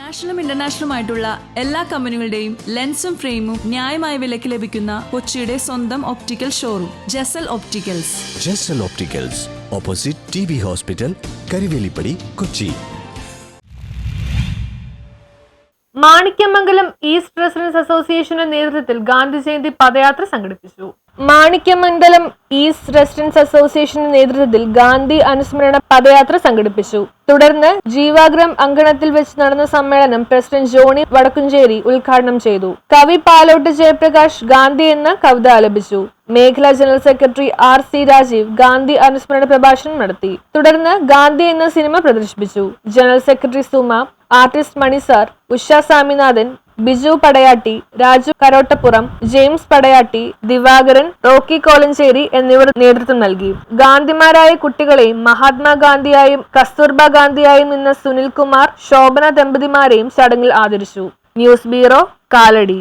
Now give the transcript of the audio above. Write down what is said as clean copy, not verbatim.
നാഷണലും ഇന്റർനാഷണലുമായിട്ടുള്ള എല്ലാ കമ്പനികളുടെയും ലെൻസും ഫ്രെയിമും ന്യായമായ വിലയ്ക്ക് ലഭിക്കുന്ന കൊച്ചിയുടെ സ്വന്തം optical showroom Jasal opticals. Jasal opticals, opposite TB hospital, Karivelippady, Kochi. Manikyamangalam east residence അസോസിയേഷന്റെ നേതൃത്വത്തിൽ ഗാന്ധി ജയന്തി പദയാത്ര സംഘടിപ്പിച്ചു. മാണിക്യമംഗലം ഈസ്റ്റ് റെസിഡൻസ് അസോസിയേഷന്റെ നേതൃത്വത്തിൽ ഗാന്ധി അനുസ്മരണ പദയാത്ര സംഘടിപ്പിച്ചു. തുടർന്ന് ജീവാഗ്രം അങ്കണത്തിൽ വെച്ച് നടന്ന സമ്മേളനം പ്രസിഡന്റ് ജോണി വടക്കുംചേരി ഉദ്ഘാടനം ചെയ്തു. കവി പാലോട്ട് ജയപ്രകാശ് ഗാന്ധി എന്ന കവിത ആലപിച്ചു. മേഖലാ general secretary RC Rajiv Gandhi അനുസ്മരണ പ്രഭാഷണം നടത്തി. തുടർന്ന് ഗാന്ധി എന്ന സിനിമ പ്രദർശിപ്പിച്ചു. General secretary Suma, artist Mani sir, Usha Swaminathan, Biju Padayatti, Raju Karottappuram, James Padayatti, Divakaran, Rocky Kolenchery എന്നിവർ നേതൃത്വം നൽകി. ഗാന്ധിമാരായ കുട്ടികളെയും മഹാത്മാഗാന്ധിയായും കസ്തൂർബ ഗാന്ധിയായും നിന്ന സുനിൽകുമാർ, ശോഭന ദമ്പതിമാരെയും ചടങ്ങിൽ ആദരിച്ചു. News bureau, Kalady.